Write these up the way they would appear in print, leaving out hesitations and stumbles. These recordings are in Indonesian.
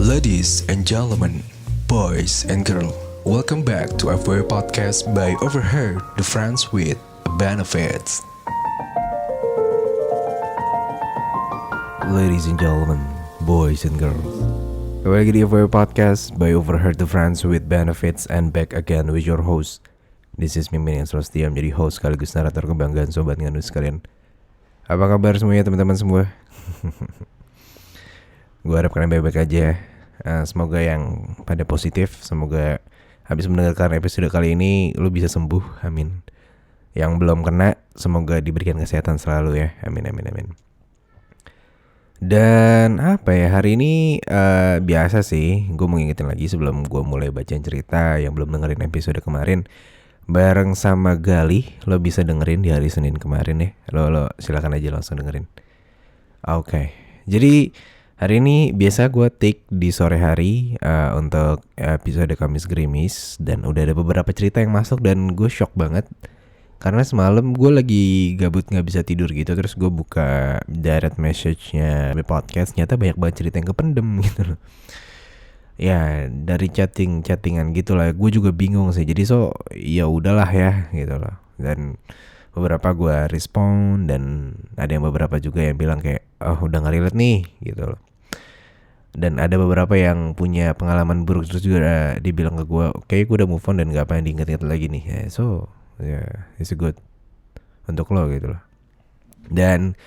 Ladies and gentlemen, boys and girls, welcome back to our podcast by Overheard the Friends with Benefits. Ladies and gentlemen, boys and girls, kembali lagi di FWB Podcast by Overheard the Friends with Benefits, and back again with your host. This is Mimin yang selalu setia menjadi host sekaligus narator kebanggaan sobat ngandus sekalian. Apa kabar semuanya teman-teman semua? Gue harap kalian baik-baik aja. Semoga yang pada positif, semoga habis mendengarkan episode kali ini lu bisa sembuh, amin. Yang belum kena, semoga diberikan kesehatan selalu ya, amin. Dan apa ya, hari ini biasa sih, gue mau ngingetin lagi sebelum gue mulai bacain cerita yang belum dengerin episode kemarin bareng sama Galih. Lo bisa dengerin di hari Senin kemarin ya. Lo silakan aja langsung dengerin. Oke. Jadi hari ini biasa gue take di sore hari untuk episode Kamis Gerimis. Dan udah ada beberapa cerita yang masuk dan gue shock banget. Karena semalam gue lagi gabut gak bisa tidur gitu. Terus gue buka direct message-nya podcast. Ternyata banyak banget cerita yang kependem gitu loh. Ya dari chattingan gitu lah. Gue juga bingung sih. Jadi ya udahlah ya gitu loh. Dan beberapa gue respon. Dan ada yang beberapa juga yang bilang kayak, oh udah gak relate nih gitu loh. Dan ada beberapa yang punya pengalaman buruk. Terus juga dibilang ke gue, kayak gue udah move on dan gak pengen diinget-inget lagi nih. It's good untuk lo gitu loh. Dan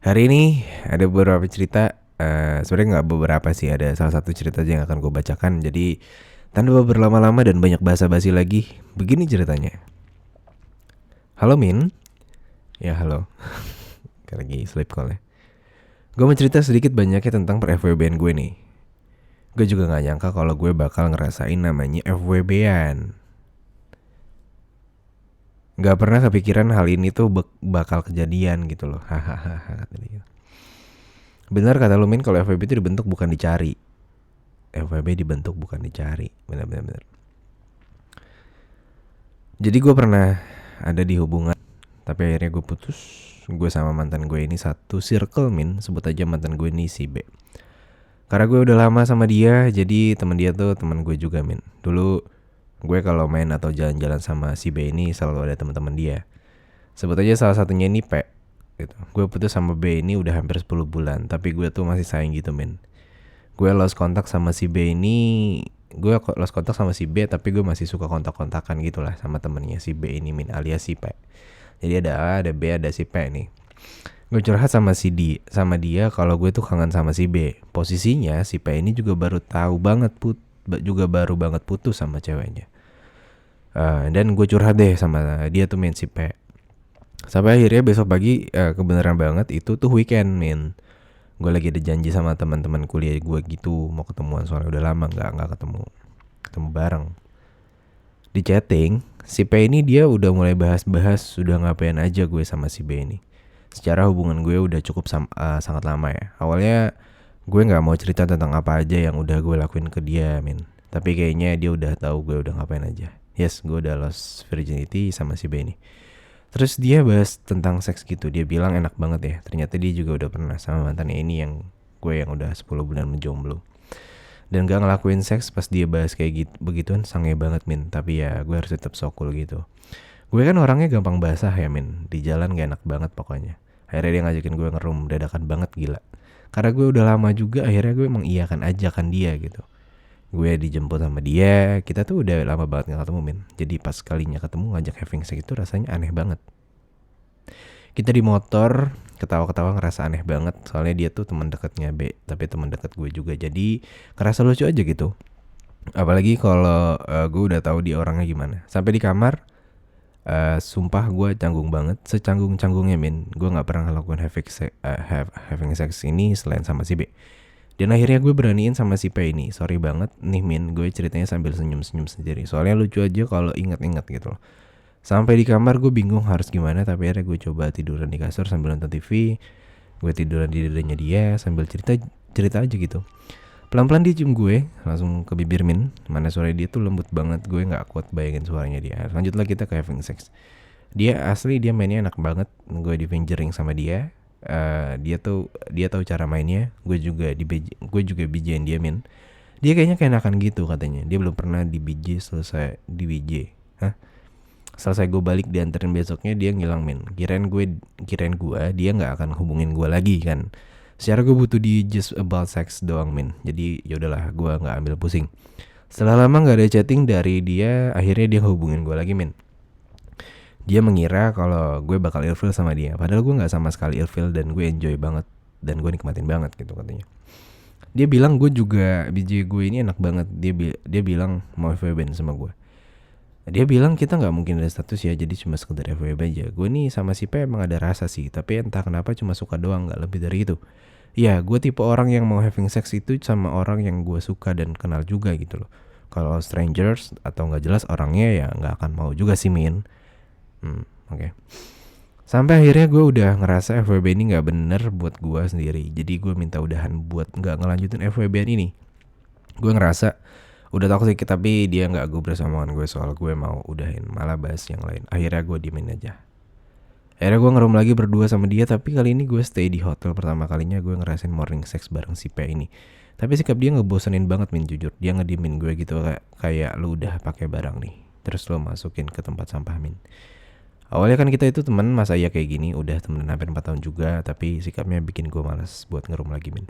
hari ini ada beberapa cerita. Sebenarnya gak beberapa sih, ada salah satu cerita aja yang akan gue bacakan. Jadi tanpa berlama-lama dan banyak basa-basi lagi, begini ceritanya. Halo Min. Ya halo. Lagi sleep call ya. Gue mau cerita sedikit banyaknya tentang per-FWB-an gue nih. Gue juga gak nyangka kalau gue bakal ngerasain namanya FWB-an. Gak pernah kepikiran hal ini tuh bakal kejadian gitu loh. Hahaha kata dia. Benar kata lu Min, kalau FWB itu dibentuk bukan dicari. FWB dibentuk bukan dicari. Benar. Jadi gue pernah ada di hubungan, tapi akhirnya gue putus. Gue sama mantan gue ini satu circle Min. Sebut aja mantan gue ini si B. Karena gue udah lama sama dia, jadi teman dia tuh teman gue juga Min. Dulu gue kalau main atau jalan-jalan sama si B ini selalu ada teman-teman dia. Sebut aja salah satunya ini P gitu. Gue putus sama B ini udah hampir 10 bulan, tapi gue tuh masih sayang gitu Min. Gue lost kontak sama si B ini. Gue lost kontak sama si B, tapi gue masih suka kontak-kontakan gitu lah sama temennya si B ini Min, alias si P. Jadi ada A, ada B, ada si P nih. Gue curhat sama dia kalau gue tuh kangen sama si B. Posisinya si P ini juga baru baru banget putus sama ceweknya. Dan gue curhat deh sama dia tuh Min, si P. Sampai akhirnya besok pagi kebenaran banget itu tuh weekend Min. Gue lagi ada janji sama teman-teman kuliah gue gitu, mau ketemuan soalnya udah lama nggak ketemu bareng. Di chatting si P ini dia udah mulai bahas sudah ngapain aja gue sama si B ini. Secara hubungan gue udah cukup sangat lama ya. Awalnya gue nggak mau cerita tentang apa aja yang udah gue lakuin ke dia Min. Tapi kayaknya dia udah tahu gue udah ngapain aja. Yes, gue udah lost virginity sama si B ini. Terus dia bahas tentang seks gitu. Dia bilang enak banget ya. Ternyata dia juga udah pernah sama mantannya ini yang udah 10 bulan menjomblo. Dan gak ngelakuin seks pas dia bahas kayak gitu, begituan sange banget Min. Tapi ya gue harus tetap so cool gitu. Gue kan orangnya gampang basah ya Min. Di jalan gak enak banget pokoknya. Akhirnya dia ngajakin gue ngeroom, dadakan banget gila. Karena gue udah lama juga, akhirnya gue mengiyakan ajakan dia gitu. Gue dijemput sama dia, kita tuh udah lama banget gak ketemu Min. Jadi pas kalinya ketemu ngajak having sex itu rasanya aneh banget. Kita di motor ketawa-ketawa ngerasa aneh banget. Soalnya dia tuh teman dekatnya B, tapi teman dekat gue juga. Jadi ngerasa lucu aja gitu. Apalagi kalau gue udah tahu dia orangnya gimana. Sampai di kamar, sumpah gue canggung banget. Secanggung-canggungnya Min. Gue gak pernah ngelakuin having sex ini selain sama si B. Dan akhirnya gue beraniin sama si P ini. Sorry banget nih Min, gue ceritanya sambil senyum-senyum sendiri. Soalnya lucu aja kalau ingat-ingat gitu loh. Sampai di kamar gue bingung harus gimana. Tapi akhirnya gue coba tiduran di kasur sambil nonton TV. Gue tiduran di dadanya dia sambil cerita aja gitu. Pelan-pelan dia cium gue, langsung ke bibir Min. Mana suara dia tuh lembut banget, gue gak kuat bayangin suaranya dia. Lanjutlah kita ke having sex. Dia mainnya enak banget. Gue di fingering sama dia. Dia tahu cara mainnya. Gue juga bijain dia Min. Dia kayaknya keenakan gitu katanya. Dia belum pernah di BJ, selesai di BJ. Hah? Selesai gue balik dianterin besoknya dia ngilang men. Kirain gue dia nggak akan hubungin gue lagi kan. Secara gue butuh di just about sex doang men. Jadi yaudahlah gue nggak ambil pusing. Setelah lama nggak ada chatting dari dia, akhirnya dia hubungin gue lagi men. Dia mengira kalau gue bakal ilfeel sama dia. Padahal gue gak sama sekali ilfeel dan gue enjoy banget. Dan gue nikmatin banget gitu katanya. Dia bilang gue juga, BJ gue ini enak banget. Dia bilang mau FWB sama gue. Dia bilang kita gak mungkin ada status ya, jadi cuma sekedar FWB aja. Gue nih sama si P emang ada rasa sih. Tapi entah kenapa cuma suka doang, gak lebih dari itu. Ya gue tipe orang yang mau having sex itu sama orang yang gue suka dan kenal juga gitu loh. Kalau strangers atau gak jelas orangnya ya gak akan mau juga sih min. Oke. Sampai akhirnya gue udah ngerasa FWB ini gak bener buat gue sendiri. Jadi gue minta udahan buat gak ngelanjutin FWB ini. Gue ngerasa udah toxic tapi dia gak gubris omongan gue soal gue mau udahin, malah bahas yang lain. Akhirnya gue diemin aja. Akhirnya gue ngerum lagi berdua sama dia, tapi kali ini gue stay di hotel. Pertama kalinya gue ngerasain morning sex bareng si P ini. Tapi sikap dia ngebosenin banget min, jujur. Dia ngediemin gue gitu kayak lu udah pakai barang nih, terus lu masukin ke tempat sampah min. Awalnya kan kita itu teman, masa iya kayak gini, udah temenan hampir 4 tahun juga, tapi sikapnya bikin gue malas buat ngerum lagi min.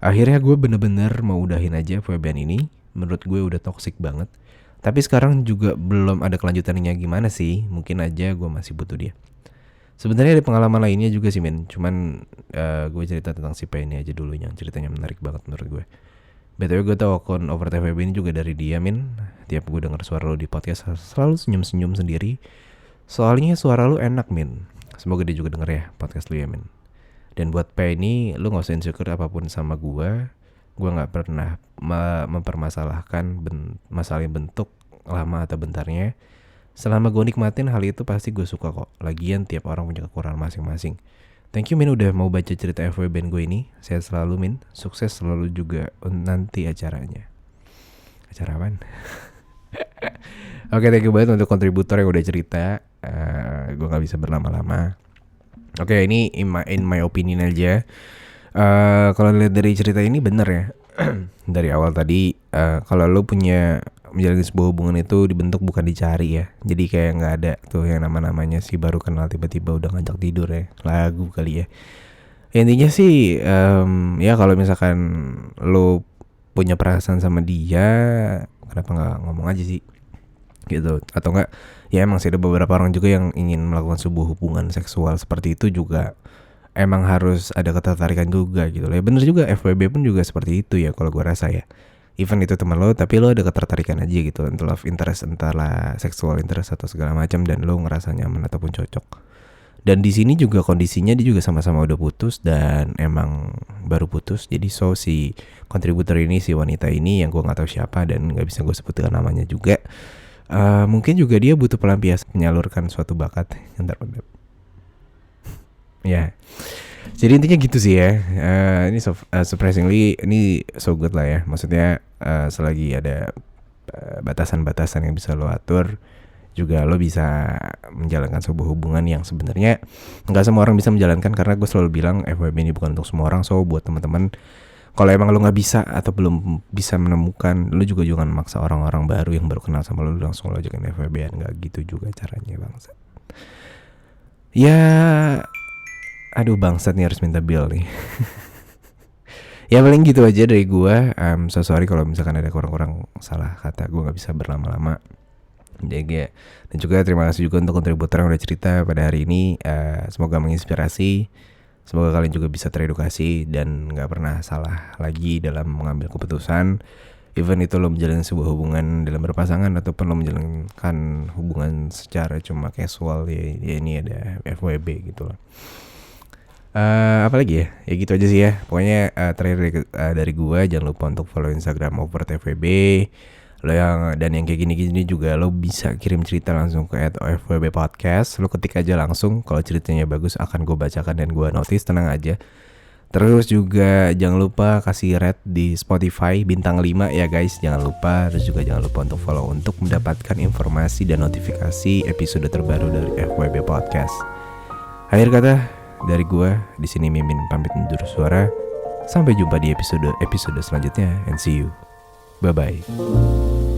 Akhirnya gue bener-bener mau udahin aja FWB ini, menurut gue udah toxic banget. Tapi sekarang juga belum ada kelanjutannya gimana sih, mungkin aja gue masih butuh dia. Sebenarnya ada pengalaman lainnya juga sih min, cuman gue cerita tentang si P ini aja dulu yang ceritanya menarik banget menurut gue. BTW gue tau akun Over TVB ini juga dari dia min. Tiap gue denger suara lo di podcast selalu senyum-senyum sendiri. Soalnya suara lu enak min. Semoga dia juga denger ya podcast lu ya min. Dan buat P ini, lu gak usah insecure apapun sama gue gak pernah mempermasalahkan masalah bentuk lama atau bentarnya. Selama gue nikmatin hal itu pasti gue suka kok. Lagian tiap orang punya kekurangan masing-masing. Thank you min udah mau baca cerita FWB gue ini. Sehat selalu min. Sukses selalu juga nanti acaranya. Acara apaan? Oke, thank you banget untuk kontributor yang udah cerita. Gue gak bisa berlama-lama. Oke, ini in my opinion aja. Kalau lihat dari cerita ini bener ya. Dari awal tadi kalau lo punya menjalani sebuah hubungan itu dibentuk bukan dicari ya. Jadi kayak gak ada tuh yang namanya si baru kenal tiba-tiba udah ngajak tidur ya. Lagu kali ya. Intinya sih ya kalau misalkan lo punya perasaan sama dia, kenapa gak ngomong aja sih gitu. Atau enggak ya emang sih ada beberapa orang juga yang ingin melakukan sebuah hubungan seksual seperti itu juga emang harus ada ketertarikan juga gitu loh. Ya bener juga FWB pun juga seperti itu ya kalau gue rasa ya. Even itu teman lo tapi lo ada ketertarikan aja gitu, entah love interest, entahlah sexual interest atau segala macam, dan lo ngerasa nyaman ataupun cocok. Dan di sini juga kondisinya dia juga sama-sama udah putus dan emang baru putus. Jadi si kontributor ini, si wanita ini yang gue nggak tahu siapa dan nggak bisa gue sebutkan namanya juga. Mungkin juga dia butuh pelampiasan menyalurkan suatu bakat. Ya, jadi intinya gitu sih ya. Ini surprisingly ini so good lah ya. Maksudnya selagi ada batasan-batasan yang bisa lo atur, juga lo bisa menjalankan sebuah hubungan yang sebenarnya nggak semua orang bisa menjalankan. Karena gue selalu bilang FWB ini bukan untuk semua orang. So buat teman-teman, kalau emang lo nggak bisa atau belum bisa menemukan, lo juga jangan maksa orang-orang baru yang baru kenal sama lo langsung lo ajakin FWB-an. Nggak gitu juga caranya bangsat. Ya, aduh bangsat nih harus minta bill nih. Ya paling gitu aja dari gue. So sorry kalau misalkan ada kurang-kurang salah kata. Gue nggak bisa berlama-lama. Jadi, dan juga terima kasih juga untuk kontributor yang udah cerita pada hari ini. Semoga menginspirasi. Semoga kalian juga bisa teredukasi dan gak pernah salah lagi dalam mengambil keputusan. Even itu lo menjalani sebuah hubungan dalam berpasangan ataupun lo menjalankan hubungan secara cuma casual ya ini ada FWB gitu loh. Apalagi ya? Ya gitu aja sih ya. Pokoknya terakhir dari gua, jangan lupa untuk follow Instagram Over TVB. Lo yang kayak gini-gini juga lo bisa kirim cerita langsung ke @FWB Podcast. Lo ketik aja langsung, kalau ceritanya bagus akan gue bacakan dan gue notice, tenang aja. Terus juga jangan lupa kasih rate di Spotify bintang 5 ya guys, jangan lupa. Terus juga jangan lupa untuk follow untuk mendapatkan informasi dan notifikasi episode terbaru dari FWB Podcast. Akhir kata dari gue, di sini Mimin pamit undur suara. Sampai jumpa di episode selanjutnya and see you. Bye-bye.